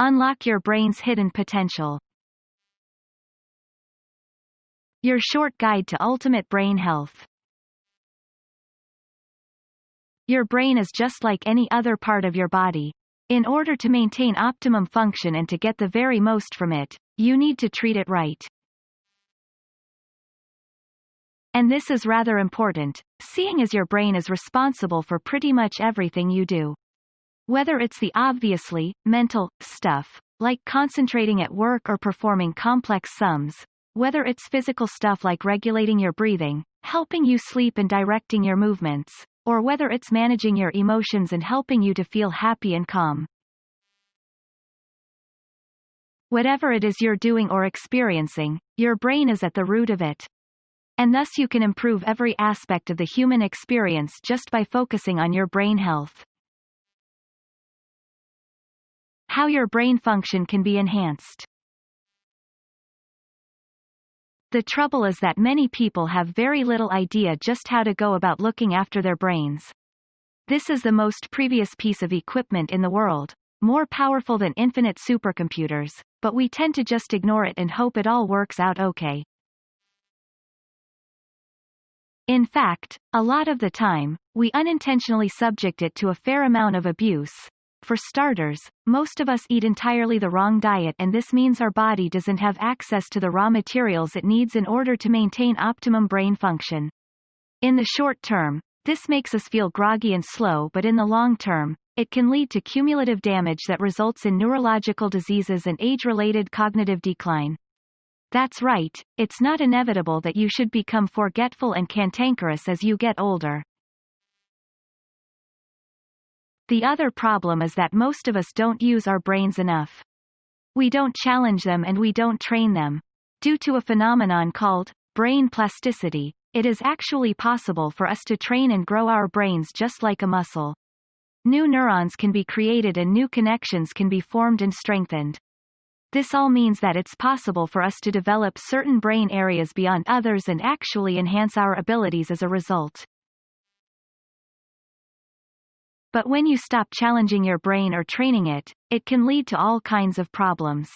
Unlock your brain's hidden potential. Your short guide to ultimate brain health. Your brain is just like any other part of your body. In order to maintain optimum function and to get the very most from it, you need to treat it right. And this is rather important, seeing as your brain is responsible for pretty much everything you do. Whether it's the obviously mental stuff, like concentrating at work or performing complex sums, whether it's physical stuff like regulating your breathing, helping you sleep and directing your movements, or whether it's managing your emotions and helping you to feel happy and calm. Whatever it is you're doing or experiencing, your brain is at the root of it. And thus you can improve every aspect of the human experience just by focusing on your brain health. How your brain function can be enhanced. The trouble is that many people have very little idea just how to go about looking after their brains. This is the most previous piece of equipment in the world, more powerful than infinite supercomputers, but we tend to just ignore it and hope it all works out okay. In fact, a lot of the time, we unintentionally subject it to a fair amount of abuse. For starters, most of us eat entirely the wrong diet, and this means our body doesn't have access to the raw materials it needs in order to maintain optimum brain function. In the short term, this makes us feel groggy and slow, but in the long term, it can lead to cumulative damage that results in neurological diseases and age-related cognitive decline. That's right, it's not inevitable that you should become forgetful and cantankerous as you get older. The other problem is that most of us don't use our brains enough. We don't challenge them and we don't train them. Due to a phenomenon called brain plasticity, it is actually possible for us to train and grow our brains just like a muscle. New neurons can be created and new connections can be formed and strengthened. This all means that it's possible for us to develop certain brain areas beyond others and actually enhance our abilities as a result. But when you stop challenging your brain or training it, it can lead to all kinds of problems.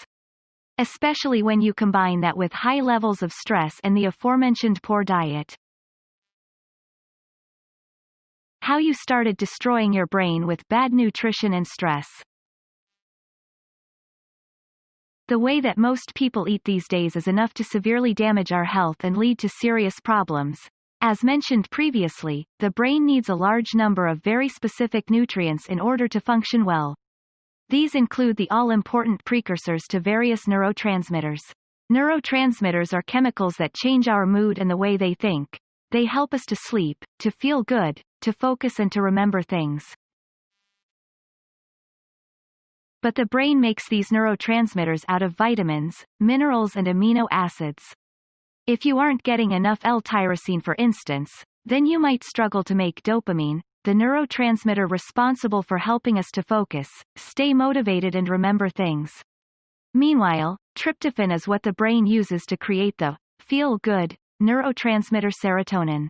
Especially when you combine that with high levels of stress and the aforementioned poor diet. How you started destroying your brain with bad nutrition and stress. The way that most people eat these days is enough to severely damage our health and lead to serious problems. As mentioned previously, the brain needs a large number of very specific nutrients in order to function well. These include the all-important precursors to various neurotransmitters. Neurotransmitters are chemicals that change our mood and the way they think. They help us to sleep, to feel good, to focus and to remember things. But the brain makes these neurotransmitters out of vitamins, minerals and amino acids. If you aren't getting enough L-tyrosine for instance, then you might struggle to make dopamine, the neurotransmitter responsible for helping us to focus, stay motivated and remember things. Meanwhile, tryptophan is what the brain uses to create the feel-good neurotransmitter serotonin.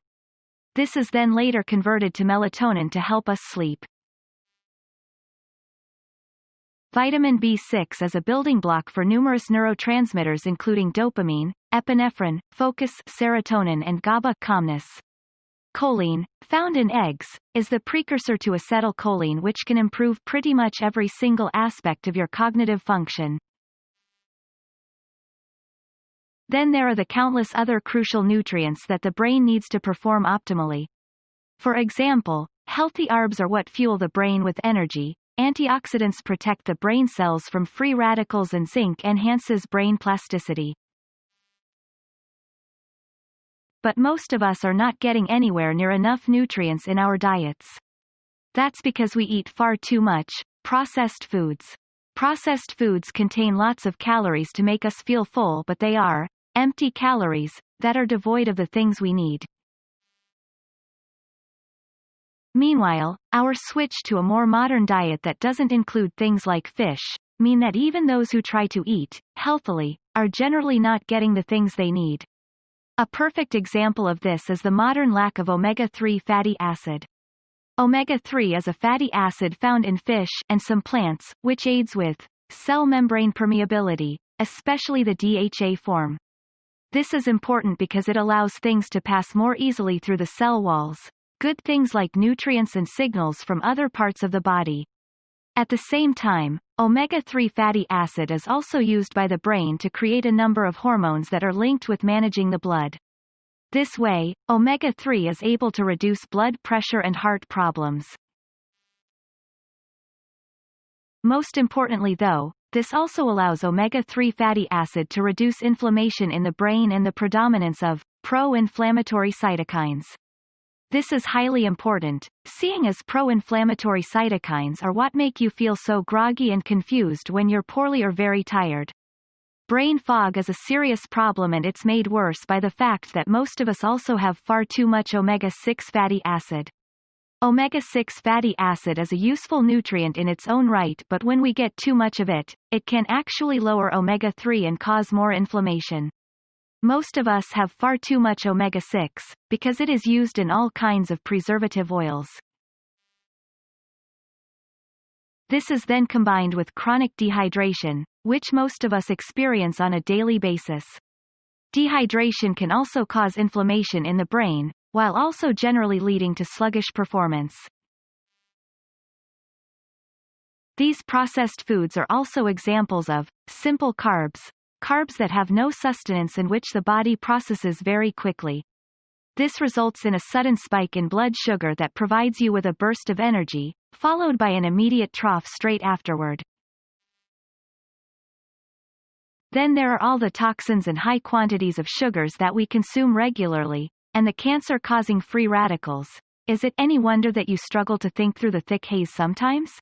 This is then later converted to melatonin to help us sleep. Vitamin B6 is a building block for numerous neurotransmitters including dopamine, epinephrine, focus, serotonin and GABA, calmness. Choline, found in eggs, is the precursor to acetylcholine which can improve pretty much every single aspect of your cognitive function. Then there are the countless other crucial nutrients that the brain needs to perform optimally. For example, healthy carbs are what fuel the brain with energy, antioxidants protect the brain cells from free radicals and zinc enhances brain plasticity. But most of us are not getting anywhere near enough nutrients in our diets. That's because we eat far too much processed foods. Processed foods contain lots of calories to make us feel full, but they are empty calories that are devoid of the things we need. Meanwhile, our switch to a more modern diet that doesn't include things like fish mean that even those who try to eat healthily are generally not getting the things they need. A perfect example of this is the modern lack of omega-3 fatty acid. Omega-3 is a fatty acid found in fish and some plants, which aids with cell membrane permeability, especially the DHA form. This is important because it allows things to pass more easily through the cell walls, good things like nutrients and signals from other parts of the body. At the same time, omega-3 fatty acid is also used by the brain to create a number of hormones that are linked with managing the blood. This way, omega-3 is able to reduce blood pressure and heart problems. Most importantly though, this also allows omega-3 fatty acid to reduce inflammation in the brain and the predominance of pro-inflammatory cytokines. This is highly important, seeing as pro-inflammatory cytokines are what make you feel so groggy and confused when you're poorly or very tired. Brain fog is a serious problem, and it's made worse by the fact that most of us also have far too much omega-6 fatty acid. Omega-6 fatty acid is a useful nutrient in its own right, but when we get too much of it, it can actually lower omega-3 and cause more inflammation. Most of us have far too much omega-6, because it is used in all kinds of preservative oils. This is then combined with chronic dehydration, which most of us experience on a daily basis. Dehydration can also cause inflammation in the brain, while also generally leading to sluggish performance. These processed foods are also examples of simple carbs, carbs that have no sustenance and which the body processes very quickly. This results in a sudden spike in blood sugar that provides you with a burst of energy, followed by an immediate trough straight afterward. Then there are all the toxins and high quantities of sugars that we consume regularly, and the cancer-causing free radicals. Is it any wonder that you struggle to think through the thick haze sometimes?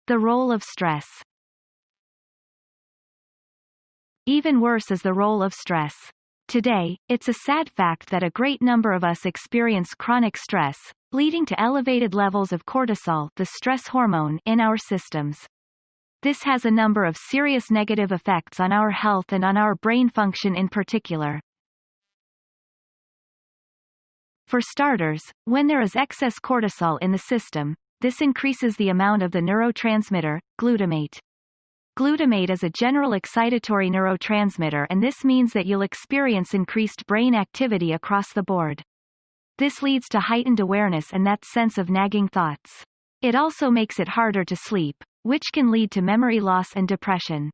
The role of stress. Even worse is the role of stress. Today, it's a sad fact that a great number of us experience chronic stress, leading to elevated levels of cortisol, the stress hormone, in our systems. This has a number of serious negative effects on our health and on our brain function in particular. For starters, when there is excess cortisol in the system, this increases the amount of the neurotransmitter, glutamate. Glutamate is a general excitatory neurotransmitter, and this means that you'll experience increased brain activity across the board. This leads to heightened awareness and that sense of nagging thoughts. It also makes it harder to sleep, which can lead to memory loss and depression.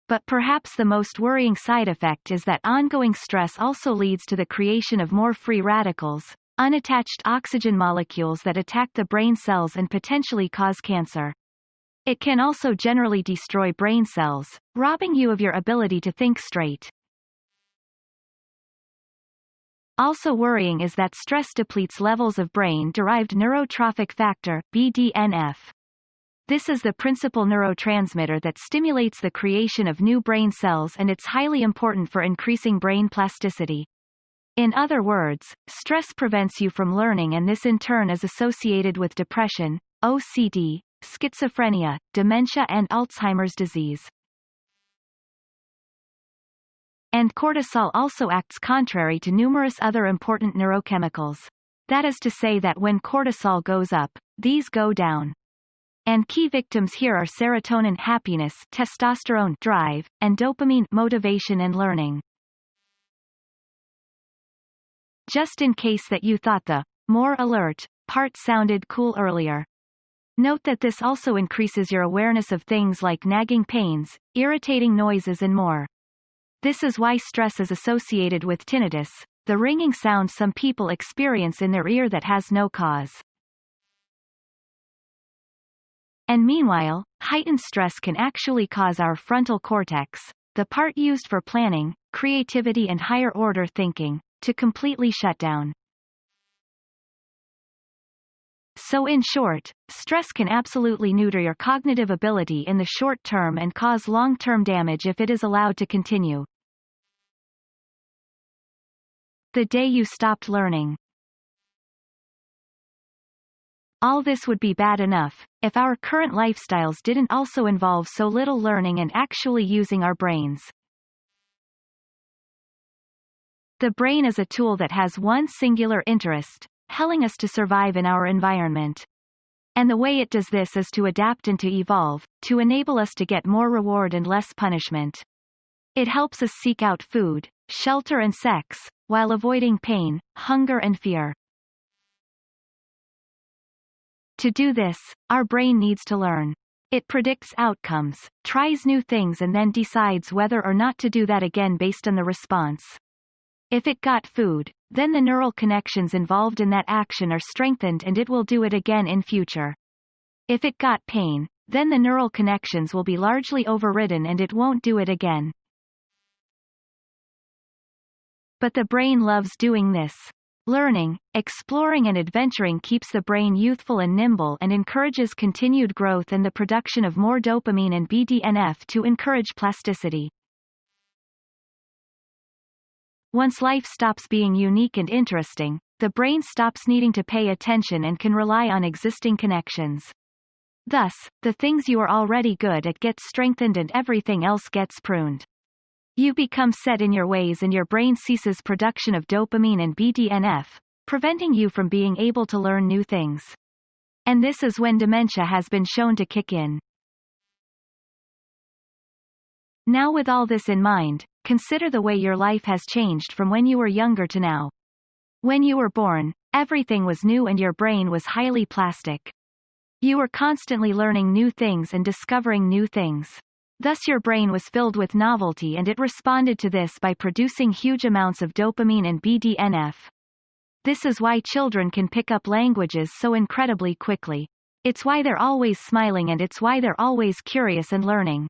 But perhaps the most worrying side effect is that ongoing stress also leads to the creation of more free radicals, unattached oxygen molecules that attack the brain cells and potentially cause cancer. It can also generally destroy brain cells, robbing you of your ability to think straight. Also worrying is that stress depletes levels of brain-derived neurotrophic factor, BDNF. This is the principal neurotransmitter that stimulates the creation of new brain cells, and it's highly important for increasing brain plasticity. In other words, stress prevents you from learning, and this in turn is associated with depression, OCD, schizophrenia, dementia and Alzheimer's disease. And cortisol also acts contrary to numerous other important neurochemicals. That is to say that when cortisol goes up, these go down. And key victims here are serotonin, happiness, testosterone, drive, and dopamine, motivation and learning. Just in case that you thought the more alert part sounded cool earlier. Note that this also increases your awareness of things like nagging pains, irritating noises and more. This is why stress is associated with tinnitus, the ringing sound some people experience in their ear that has no cause. And meanwhile, heightened stress can actually cause our frontal cortex, the part used for planning, creativity and higher-order thinking, to completely shut down. So in short, stress can absolutely neuter your cognitive ability in the short term and cause long-term damage if it is allowed to continue. The day you stopped learning. All this would be bad enough, if our current lifestyles didn't also involve so little learning and actually using our brains. The brain is a tool that has one singular interest, helping us to survive in our environment. And the way it does this is to adapt and to evolve, to enable us to get more reward and less punishment. It helps us seek out food, shelter and sex, while avoiding pain, hunger and fear. To do this, our brain needs to learn. It predicts outcomes, tries new things and then decides whether or not to do that again based on the response. If it got food, then the neural connections involved in that action are strengthened and it will do it again in future. If it got pain, then the neural connections will be largely overridden and it won't do it again. But the brain loves doing this. Learning, exploring and adventuring keeps the brain youthful and nimble and encourages continued growth and the production of more dopamine and BDNF to encourage plasticity. Once life stops being unique and interesting, the brain stops needing to pay attention and can rely on existing connections. Thus, the things you are already good at get strengthened and everything else gets pruned. You become set in your ways and your brain ceases production of dopamine and BDNF, preventing you from being able to learn new things. And this is when dementia has been shown to kick in. Now with all this in mind, consider the way your life has changed from when you were younger to now. When you were born, everything was new and your brain was highly plastic. You were constantly learning new things and discovering new things. Thus your brain was filled with novelty and it responded to this by producing huge amounts of dopamine and BDNF. This is why children can pick up languages so incredibly quickly. It's why they're always smiling and it's why they're always curious and learning.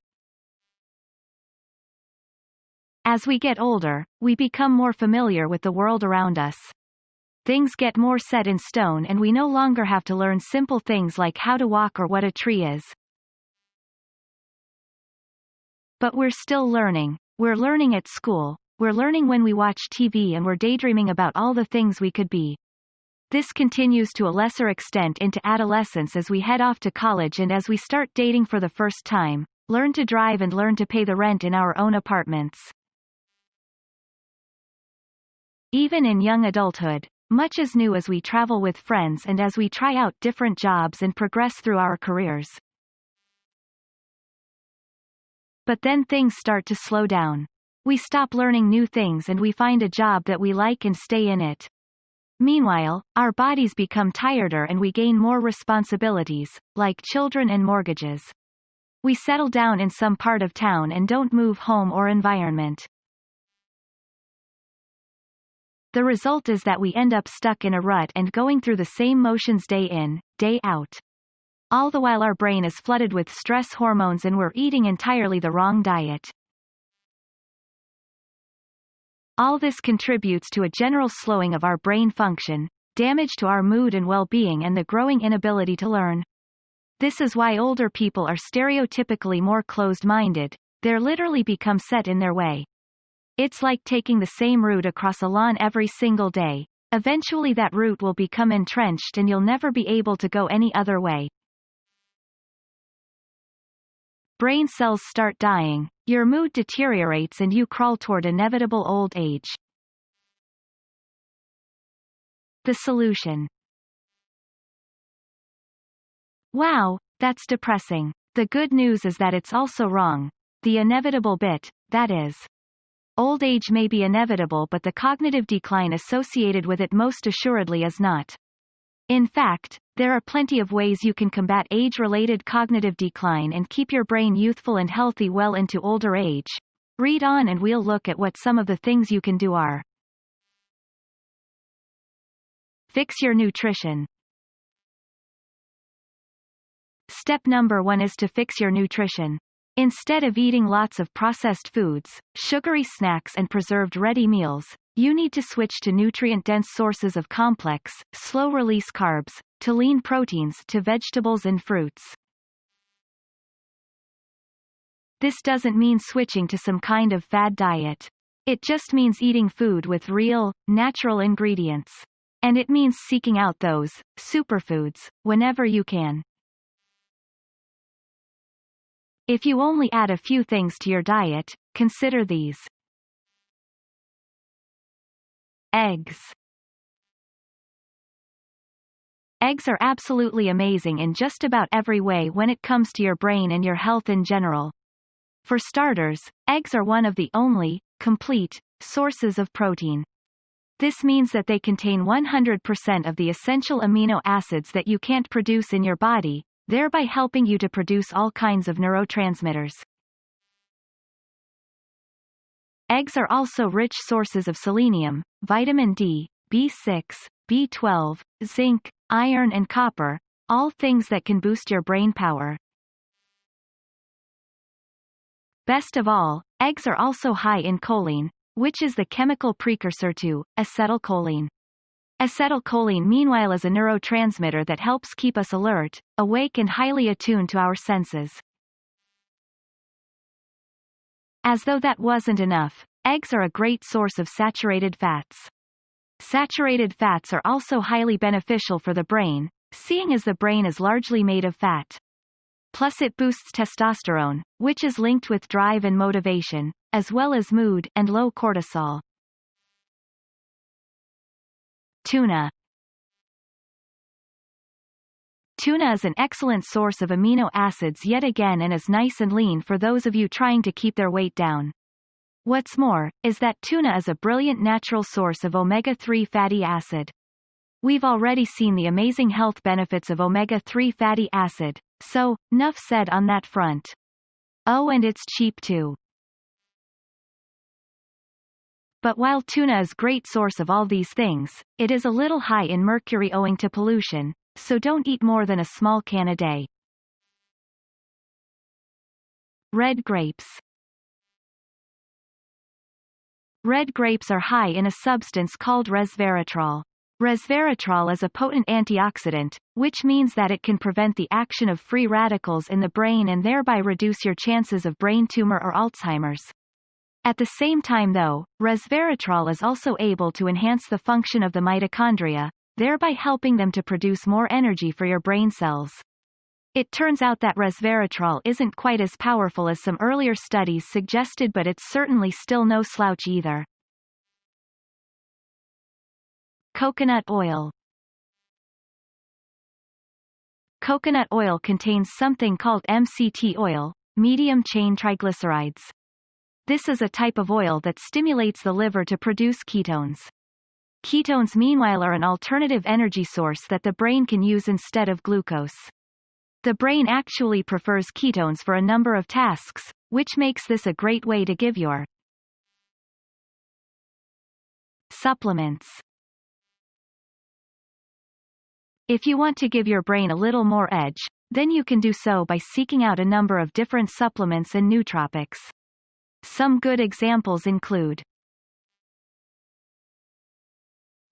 As we get older, we become more familiar with the world around us. Things get more set in stone and we no longer have to learn simple things like how to walk or what a tree is. But we're still learning. We're learning at school, we're learning when we watch TV and we're daydreaming about all the things we could be. This continues to a lesser extent into adolescence as we head off to college and as we start dating for the first time, learn to drive and learn to pay the rent in our own apartments. Even in young adulthood, much is new as we travel with friends and as we try out different jobs and progress through our careers. But then things start to slow down. We stop learning new things and we find a job that we like and stay in it. Meanwhile, our bodies become tireder and we gain more responsibilities, like children and mortgages. We settle down in some part of town and don't move home or environment. The result is that we end up stuck in a rut and going through the same motions day in, day out. All the while our brain is flooded with stress hormones and we're eating entirely the wrong diet. All this contributes to a general slowing of our brain function, damage to our mood and well-being and the growing inability to learn. This is why older people are stereotypically more closed-minded, they're literally become set in their way. It's like taking the same route across a lawn every single day. Eventually that route will become entrenched and you'll never be able to go any other way. Brain cells start dying, your mood deteriorates and you crawl toward inevitable old age. The solution. Wow, that's depressing. The good news is that it's also wrong. The inevitable bit, that is. Old age may be inevitable but the cognitive decline associated with it most assuredly is not. In fact, there are plenty of ways you can combat age-related cognitive decline and keep your brain youthful and healthy well into older age. Read on and we'll look at what some of the things you can do are. Fix your nutrition. Step number 1 is to fix your nutrition. Instead of eating lots of processed foods, sugary snacks and preserved ready meals, you need to switch to nutrient-dense sources of complex, slow-release carbs, to lean proteins to vegetables and fruits. This doesn't mean switching to some kind of fad diet. It just means eating food with real, natural ingredients. And it means seeking out those superfoods whenever you can. If you only add a few things to your diet, consider these. Eggs. Eggs are absolutely amazing in just about every way when it comes to your brain and your health in general. For starters, eggs are one of the only, complete, sources of protein. This means that they contain 100% of the essential amino acids that you can't produce in your body, thereby helping you to produce all kinds of neurotransmitters. Eggs are also rich sources of selenium, vitamin D, B6, B12, zinc, iron and copper, all things that can boost your brain power. Best of all, eggs are also high in choline, which is the chemical precursor to acetylcholine. Acetylcholine meanwhile is a neurotransmitter that helps keep us alert, awake and highly attuned to our senses. As though that wasn't enough, eggs are a great source of saturated fats. Saturated fats are also highly beneficial for the brain, seeing as the brain is largely made of fat. Plus it boosts testosterone, which is linked with drive and motivation, as well as mood and low cortisol. Tuna. Tuna is an excellent source of amino acids yet again and is nice and lean for those of you trying to keep their weight down. What's more, is that tuna is a brilliant natural source of omega-3 fatty acid. We've already seen the amazing health benefits of omega-3 fatty acid, so, nuff said on that front. Oh, and it's cheap too. But while tuna is a great source of all these things, it is a little high in mercury owing to pollution, so don't eat more than a small can a day. Red grapes. Red grapes are high in a substance called resveratrol. Resveratrol is a potent antioxidant, which means that it can prevent the action of free radicals in the brain and thereby reduce your chances of brain tumor or Alzheimer's. At the same time though, resveratrol is also able to enhance the function of the mitochondria, thereby helping them to produce more energy for your brain cells. It turns out that resveratrol isn't quite as powerful as some earlier studies suggested, but it's certainly still no slouch either. Coconut oil. Coconut oil contains something called MCT oil, medium-chain triglycerides. This is a type of oil that stimulates the liver to produce ketones. Ketones meanwhile are an alternative energy source that the brain can use instead of glucose. The brain actually prefers ketones for a number of tasks, which makes this a great way to give your supplements. If you want to give your brain a little more edge, then you can do so by seeking out a number of different supplements and nootropics. Some good examples include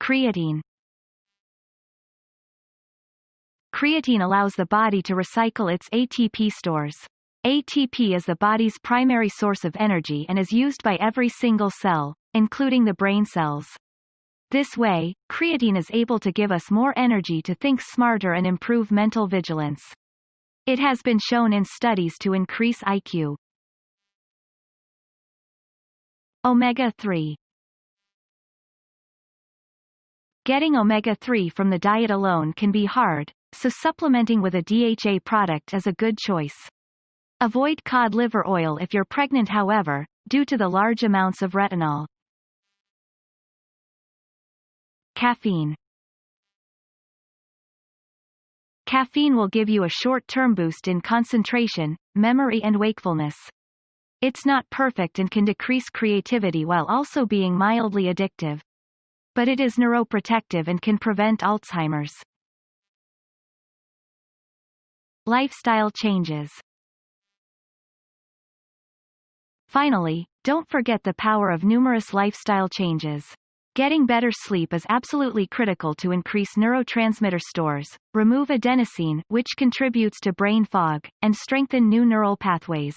creatine. Creatine allows the body to recycle its ATP stores. ATP is the body's primary source of energy and is used by every single cell, including the brain cells. This way, creatine is able to give us more energy to think smarter and improve mental vigilance. It has been shown in studies to increase IQ. Omega-3. Getting omega-3 from the diet alone can be hard, so supplementing with a DHA product is a good choice. Avoid cod liver oil if you're pregnant, however, due to the large amounts of retinol. Caffeine. Caffeine will give you a short-term boost in concentration, memory and wakefulness. It's not perfect and can decrease creativity while also being mildly addictive. But it is neuroprotective and can prevent Alzheimer's. Lifestyle changes. Finally, don't forget the power of numerous lifestyle changes. Getting better sleep is absolutely critical to increase neurotransmitter stores, remove adenosine, which contributes to brain fog, and strengthen new neural pathways.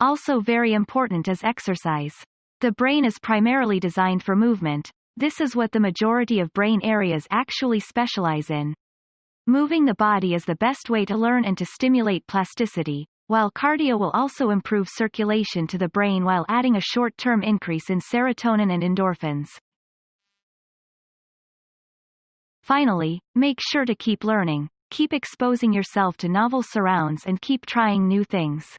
Also very important is exercise. The brain is primarily designed for movement. This is what the majority of brain areas actually specialize in. Moving the body is the best way to learn and to stimulate plasticity, while cardio will also improve circulation to the brain while adding a short-term increase in serotonin and endorphins. Finally, make sure to keep learning, keep exposing yourself to novel surrounds and keep trying new things.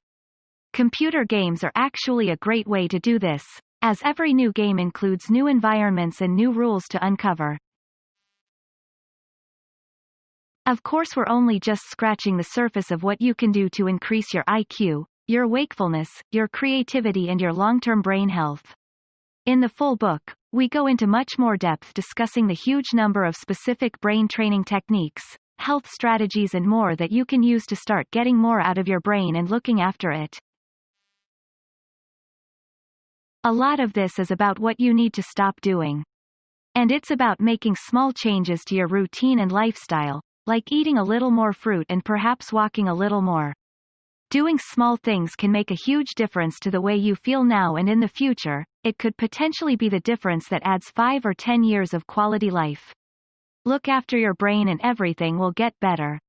Computer games are actually a great way to do this, as every new game includes new environments and new rules to uncover. Of course, we're only just scratching the surface of what you can do to increase your IQ, your wakefulness, your creativity and your long-term brain health. In the full book, we go into much more depth discussing the huge number of specific brain training techniques, health strategies and more that you can use to start getting more out of your brain and looking after it. A lot of this is about what you need to stop doing. And it's about making small changes to your routine and lifestyle, like eating a little more fruit and perhaps walking a little more. Doing small things can make a huge difference to the way you feel now and in the future. It could potentially be the difference that adds 5 or 10 years of quality life. Look after your brain and everything will get better.